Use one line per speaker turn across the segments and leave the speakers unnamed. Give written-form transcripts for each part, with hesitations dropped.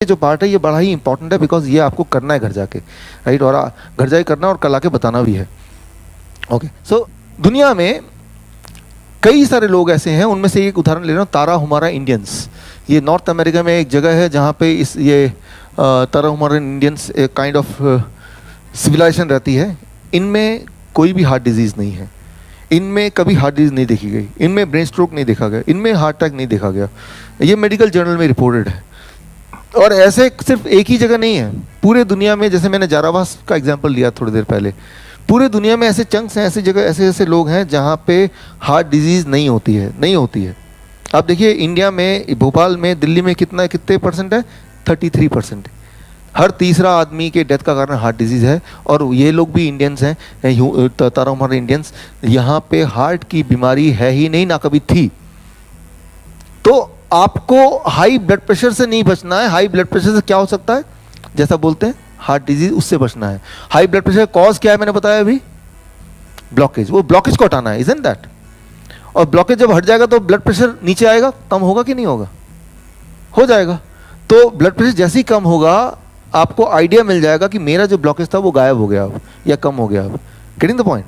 जो पार्ट है ये बड़ा ही इंपॉर्टेंट है, बिकॉज ये आपको करना है घर जाके, राइट, और घर जाके करना और कल आके बताना भी है। ओके, सो दुनिया में कई सारे लोग ऐसे हैं, उनमें से एक उदाहरण ले रहा हूँ, तारा हुमारा इंडियंस। ये नॉर्थ अमेरिका में एक जगह है जहाँ पे ये तारा हुमारा इंडियंस एक काइंड ऑफ सिविलाइजेशन रहती है। इनमें कोई भी हार्ट डिजीज़ नहीं है, इनमें कभी हार्ट डिजीज़ नहीं देखी गई, इनमें ब्रेन स्ट्रोक नहीं देखा गया, इनमें हार्ट अटैक नहीं देखा गया। ये मेडिकल जर्नल में रिपोर्टेड है। और ऐसे सिर्फ एक ही जगह नहीं है, पूरे दुनिया में, जैसे मैंने जारावास का एग्जांपल लिया थोड़ी देर पहले, पूरे दुनिया में ऐसे चंक्स हैं, ऐसी जगह ऐसे ऐसे लोग हैं जहाँ पे हार्ट डिजीज़ नहीं होती है। आप देखिए इंडिया में, भोपाल में, दिल्ली में कितने परसेंट है? 33%। हर तीसरा आदमी के डेथ का कारण हार्ट डिजीज़ है। और ये लोग भी इंडियंस हैं, तारा हुमारा इंडियंस, यहाँ पे हार्ट की बीमारी है ही नहीं, ना कभी थी। तो आपको हाई ब्लड प्रेशर से नहीं बचना है। हाई ब्लड प्रेशर से क्या हो सकता है, जैसा बोलते हैं हार्ट डिजीज, उससे बचना है। हाई ब्लड प्रेशर कॉज क्या है, मैंने बताया अभी, ब्लॉकेज। वो ब्लॉकेज को हटाना है, इजंट दैट? और ब्लॉकेज जब हट जाएगा तो ब्लड प्रेशर नीचे आएगा, कम होगा कि नहीं होगा? हो जाएगा। तो ब्लड प्रेशर जैसे ही कम होगा, आपको आइडिया मिल जाएगा कि मेरा जो ब्लॉकेज था वो गायब हो गया अब, या कम हो गया अब। Getting the point?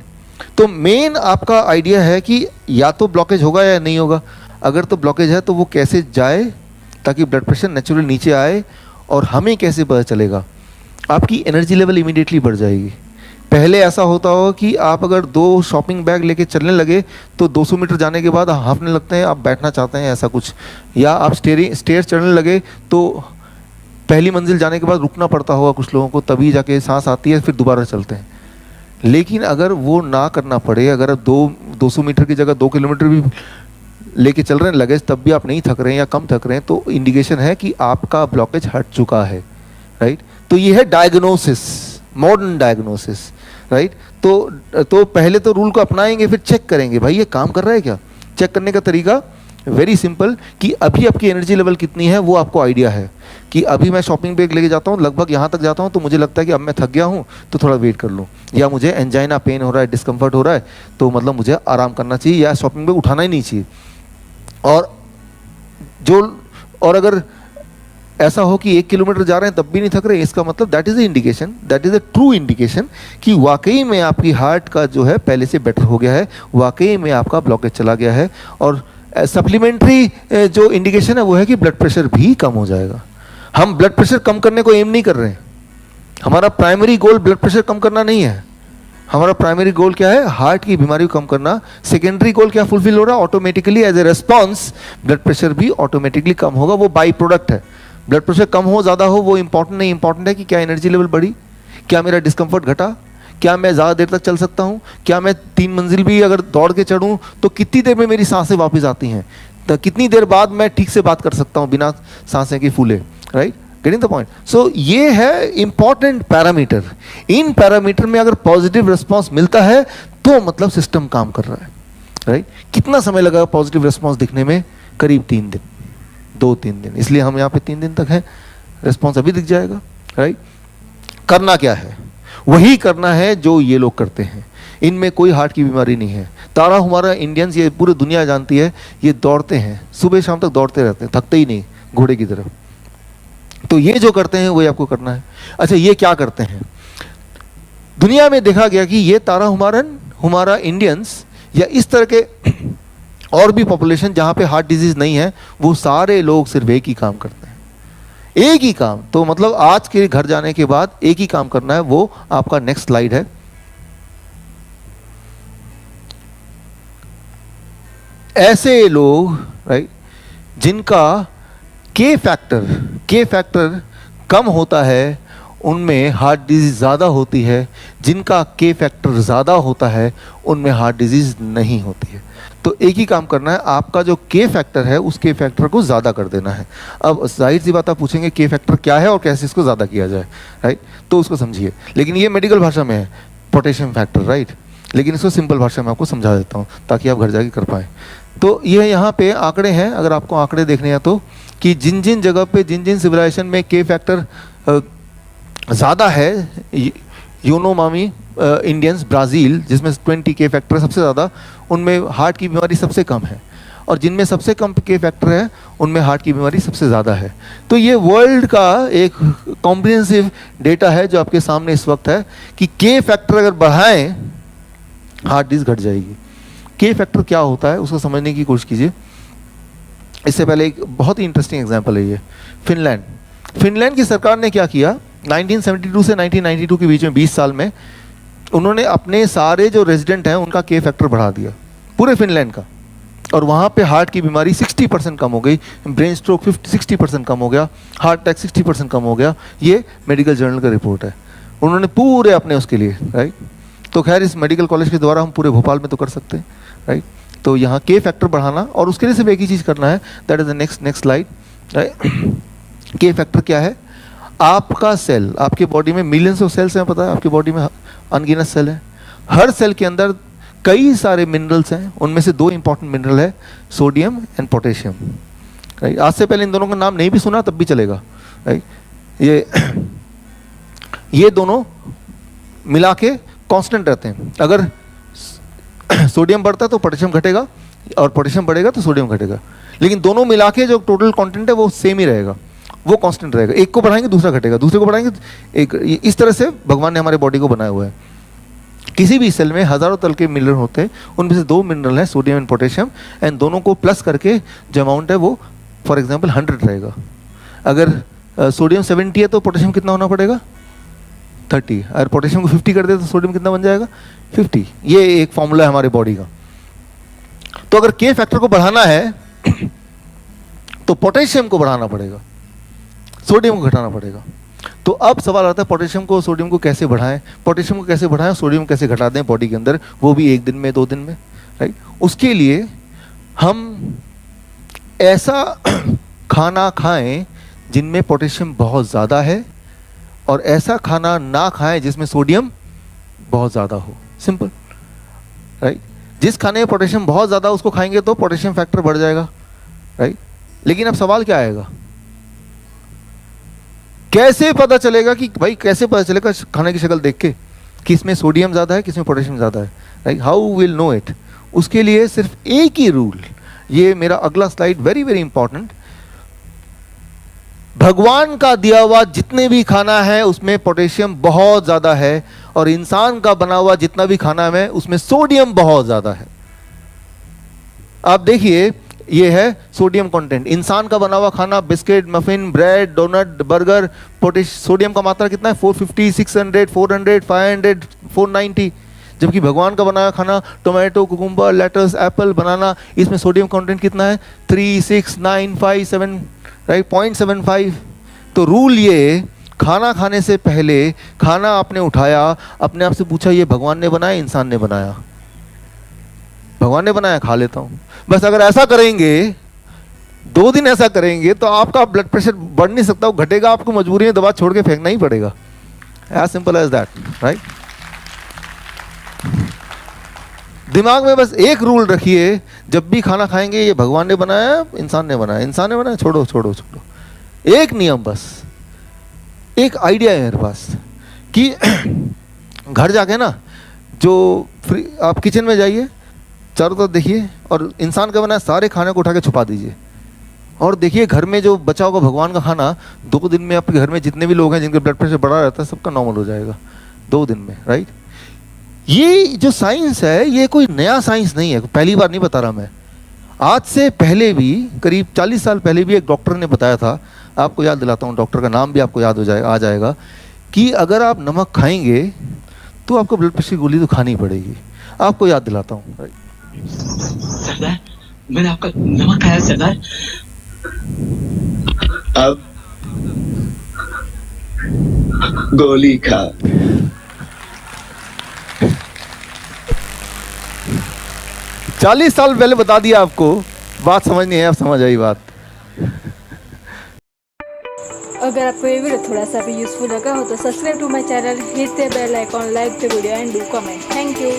तो मेन आपका आइडिया है कि या तो ब्लॉकेज होगा या नहीं होगा। अगर तो ब्लॉकेज है तो वो कैसे जाए ताकि ब्लड प्रेशर नेचुरली नीचे आए, और हमें कैसे पता चलेगा? आपकी एनर्जी लेवल इमीडिएटली बढ़ जाएगी। पहले ऐसा होता हो कि आप अगर 2 शॉपिंग बैग लेके चलने लगे तो 200 मीटर जाने के बाद हांफने लगते हैं, आप बैठना चाहते हैं, ऐसा कुछ। या आप स्टेयर चढ़ने लगे तो पहली मंजिल जाने के बाद रुकना पड़ता होगा कुछ लोगों को, तभी जाके सांस आती है, फिर दोबारा चलते हैं। लेकिन अगर वो ना करना पड़े, अगर 200 मीटर की जगह 2 किलोमीटर भी लेके चल रहे हैं लगेज, तब भी आप नहीं थक रहे हैं या कम थक रहे हैं, तो इंडिकेशन है कि आपका ब्लॉकेज हट चुका है, राइट। तो ये है डायग्नोसिस, मॉडर्न डायग्नोसिस, राइट। तो पहले तो रूल को अपनाएंगे, फिर चेक करेंगे भाई ये काम कर रहा है क्या। चेक करने का तरीका वेरी सिंपल, कि अभी आपकी एनर्जी लेवल कितनी है वो आपको आइडिया है। कि अभी मैं शॉपिंग बैग लेके जाता हूँ, लगभग यहाँ तक जाता हूँ तो मुझे लगता है कि अब मैं थक गया हूँ तो थोड़ा वेट कर लूँ, या मुझे एंजाइना पेन हो रहा है, डिस्कम्फर्ट हो रहा है, तो मतलब मुझे आराम करना चाहिए, या शॉपिंग बैग उठाना ही नहीं चाहिए। और अगर ऐसा हो कि 1 किलोमीटर जा रहे हैं तब भी नहीं थक रहे, इसका मतलब that is indication, that is a true indication कि वाकई में आपकी हार्ट का जो है पहले से बेटर हो गया है, वाकई में आपका ब्लॉकेज चला गया है। और सप्लीमेंट्री जो इंडिकेशन है वो है कि ब्लड प्रेशर भी कम हो जाएगा। हम ब्लड प्रेशर कम करने को एम नहीं कर रहे हैं, हमारा प्राइमरी गोल ब्लड प्रेशर कम करना नहीं है। हमारा प्राइमरी गोल क्या है? हार्ट की बीमारी को कम करना। सेकेंडरी गोल क्या फुलफिल हो रहा है? Automatically as a response blood pressure भी ऑटोमेटिकली कम होगा, वो बाई प्रोडक्ट है। ब्लड प्रेशर कम हो ज़्यादा हो वो इंपॉर्टेंट नहीं, इंपॉर्टेंट है कि क्या एनर्जी लेवल बढ़ी, क्या मेरा डिस्कम्फर्ट घटा, क्या मैं ज़्यादा देर तक चल सकता हूँ, क्या मैं 3 मंजिल भी अगर दौड़ के चढ़ूँ तो कितनी देर में मेरी सांसें वापस आती हैं, तो कितनी देर बाद मैं ठीक से बात कर सकता हूँ बिना सांसें की फूले, right. Getting the point? So ये है इंपॉर्टेंट पैरामीटर। इन पैरामीटर में अगर पॉजिटिव रिस्पॉन्स मिलता है तो मतलब सिस्टम काम कर रहा है, राइट। कितना समय लगा पॉजिटिव रिस्पॉन्स दिखने में? करीब 3 दिन, 2-3 दिन, इसलिए हम यहाँ पे 3 दिन तक हैं। रिस्पॉन्स अभी दिख जाएगा, राइट। करना क्या है? वही करना है जो ये लोग करते हैं। इनमें कोई हार्ट की बीमारी नहीं है। तारा हुमारा इंडियंस, ये पूरी दुनिया जानती है, ये दौड़ते हैं, सुबह शाम तक दौड़ते रहते हैं, थकते ही नहीं, घोड़े की तरह। तो ये जो करते हैं वही आपको करना है। अच्छा, ये क्या करते हैं? दुनिया में देखा गया कि ये तारा हुमारा इंडियंस या इस तरह के और भी पॉपुलेशन जहाँ पे हार्ट डिजीज नहीं है, वो सारे लोग सिर्फ एक ही काम करते हैं, एक ही काम। तो मतलब आज के घर जाने के बाद एक ही काम करना है, वो आपका नेक्स्ट स्लाइड है। ऐसे लोग, राइट, जिनका के फैक्टर कम होता है उनमें हार्ट डिजीज ज़्यादा होती है, जिनका के फैक्टर ज़्यादा होता है उनमें हार्ट डिजीज नहीं होती है। तो एक ही काम करना है, आपका जो के फैक्टर है उस के फैक्टर को ज़्यादा कर देना है। अब जाहिर सी बात आप पूछेंगे के फैक्टर क्या है और कैसे इसको ज़्यादा किया जाए, राइट। तो उसको समझिए, लेकिन ये मेडिकल भाषा में है पोटेशियम फैक्टर, राइट। लेकिन इसको सिंपल भाषा में आपको समझा देता हूँ ताकि आप घर जाके कर पाएँ। तो ये यहाँ पे आंकड़े हैं, अगर आपको आंकड़े देखने हैं तो, कि जिन जिन जगह पे जिन जिन सिविलाइजेशन में के फैक्टर ज़्यादा है, यूनो मामी इंडियंस, ब्राज़ील जिसमें 20 के फैक्टर सबसे ज़्यादा, उनमें हार्ट की बीमारी सबसे कम है, और जिनमें सबसे कम के फैक्टर है उनमें हार्ट की बीमारी सबसे ज़्यादा है। तो ये वर्ल्ड का एक कॉम्प्रिहेंसिव डेटा है जो आपके सामने इस वक्त है कि के फैक्टर अगर बढ़ाएं हार्ट डिजीज घट जाएगी। के फैक्टर क्या होता है उसको समझने की कोशिश कीजिए। इससे पहले एक बहुत ही इंटरेस्टिंग एग्जांपल है ये, फिनलैंड। फिनलैंड की सरकार ने क्या किया, 1972 से 1992 के बीच में 20 साल में उन्होंने अपने सारे जो रेजिडेंट हैं उनका के फैक्टर बढ़ा दिया, पूरे फिनलैंड का, और वहाँ पे हार्ट की बीमारी 60% कम हो गई, ब्रेन स्ट्रोक 60% कम हो गया, हार्ट अटैक 60% कम हो गया। ये मेडिकल जर्नल का रिपोर्ट है, उन्होंने पूरे अपने उसके लिए, राइट। तो खैर इस मेडिकल कॉलेज के द्वारा हम पूरे भोपाल में तो कर सकते हैं, राइट। तो यहाँ के फैक्टर बढ़ाना, और उसके लिए सिर्फ एक ही चीज़ करना है, that is the next slide, right. के फैक्टर क्या है, आपका सेल, आपके बॉडी में मिलियंस ऑफ सेल्स हैं, पता है आपकी बॉडी में अनगिनत सेल है, हर सेल के अंदर कई सारे मिनरल्स हैं, उनमें से 2 इंपॉर्टेंट मिनरल है सोडियम एंड पोटेशियम, राइट। आज से पहले इन दोनों का नाम नहीं भी सुना तब भी चलेगा, राइट। ये दोनों मिला के कांस्टेंट रहते हैं, अगर सोडियम बढ़ता है तो पोटेशियम घटेगा, और पोटेशियम बढ़ेगा तो सोडियम घटेगा, लेकिन दोनों मिला के जो टोटल कंटेंट है वो सेम ही रहेगा, वो कांस्टेंट रहेगा। एक को बढ़ाएंगे दूसरा घटेगा, दूसरे को बढ़ाएंगे एक, इस तरह से भगवान ने हमारे बॉडी को बनाया हुआ है। किसी भी सेल में हजारों तरह के मिनरल होते हैं, उनमें से 2 मिनरल हैं सोडियम एंड पोटेशियम, एंड दोनों को प्लस करके जो अमाउंट है वो फॉर एग्जांपल 100 रहेगा। अगर सोडियम 70 है तो पोटेशियम कितना होना पड़ेगा, 30। अगर पोटेशियम को 50 कर दे तो सोडियम कितना बन जाएगा, 50। ये एक फॉर्मूला है हमारे बॉडी का। तो अगर के फैक्टर को बढ़ाना है तो पोटेशियम को बढ़ाना पड़ेगा, सोडियम को घटाना पड़ेगा। तो अब सवाल आता है पोटेशियम को सोडियम को कैसे बढ़ाएं, पोटेशियम को कैसे बढ़ाएं, सोडियम कैसे घटा दें बॉडी के अंदर, वो भी 1 दिन में 2 दिन में, राइट। उसके लिए हम ऐसा खाना खाएं जिनमें पोटेशियम बहुत ज़्यादा है, और ऐसा खाना ना खाएं जिसमें सोडियम बहुत ज़्यादा हो, सिंपल, राइट। जिस खाने में पोटेशियम बहुत ज़्यादा उसको खाएंगे तो पोटेशियम फैक्टर बढ़ जाएगा, राइट। लेकिन अब सवाल क्या आएगा, कैसे पता चलेगा कि भाई, कैसे पता चलेगा खाने की शक्ल देख के कि इसमें सोडियम ज़्यादा है किसमें पोटेशियम ज़्यादा है, right. How will know it, उसके लिए सिर्फ एक ही रूल, ये मेरा अगला स्लाइड वेरी वेरी इंपॉर्टेंट। भगवान का दिया हुआ जितने भी खाना है उसमें पोटेशियम बहुत ज़्यादा है, और इंसान का बना हुआ जितना भी खाना है उसमें सोडियम बहुत ज़्यादा है। आप देखिए, ये है सोडियम कंटेंट, इंसान का बना हुआ खाना, biscuit, muffin, bread, doughnut, burger, sodium का मात्रा कितना है, 450, 600, 400, 500, 490। जबकि भगवान का बनाया खाना, टोमेटो, कुकुम्बर, लेटस, एप्पल, बनाना, इसमें सोडियम कंटेंट कितना है, 3, 6, 9, 5, 7, राइट, 0.75। तो रूल ये, खाना खाने से पहले खाना आपने उठाया, अपने आप से पूछा ये भगवान ने बनाया इंसान ने बनाया, भगवान ने बनाया, खा लेता हूँ बस। अगर ऐसा करेंगे, 2 दिन ऐसा करेंगे तो आपका ब्लड प्रेशर बढ़ नहीं सकता, वो घटेगा, आपको मजबूरी में दवा छोड़ के फेंकना ही पड़ेगा, as simple as that, right. दिमाग में बस एक रूल रखिए, जब भी खाना खाएंगे ये भगवान ने बनाया इंसान ने बनाया, इंसान ने बनाया, छोड़ो छोड़ो छोड़ो। एक नियम, बस एक आइडिया है मेरे पास कि घर जाके ना, जो आप किचन में जाइए, चारों तरफ देखिए, और इंसान का बनाया सारे खाने को उठा के छुपा दीजिए, और देखिए घर में जो बचा होगा भगवान का खाना, 2 दिन में आपके घर में जितने भी लोग हैं जिनके ब्लड प्रेशर बढ़ा रहता है सबका नॉर्मल हो जाएगा 2 दिन में, राइट। ये जो साइंस है ये कोई नया साइंस नहीं है, पहली बार नहीं बता रहा मैं। आज से पहले भी, करीब 40 साल पहले भी एक डॉक्टर ने बताया था, आपको याद दिलाता हूँ, डॉक्टर का नाम भी आपको याद हो जाएगा, आ जाएगा, कि अगर आप नमक खाएंगे तो आपको ब्लड प्रेशर की गोली तो खानी पड़ेगी। आपको याद दिलाता हूँ, राइट।
सरदार, मैंने आपका नमक खाया सरदार। अब गोली खा।
40 साल पहले बता दिया आपको, बात समझ नहीं है, अब समझ आई बात।
अगर आपको ये वीडियो थोड़ा सा भी यूजफुल लगा हो तो subscribe to my channel, hit the bell icon, like the video and do comment. Thank you.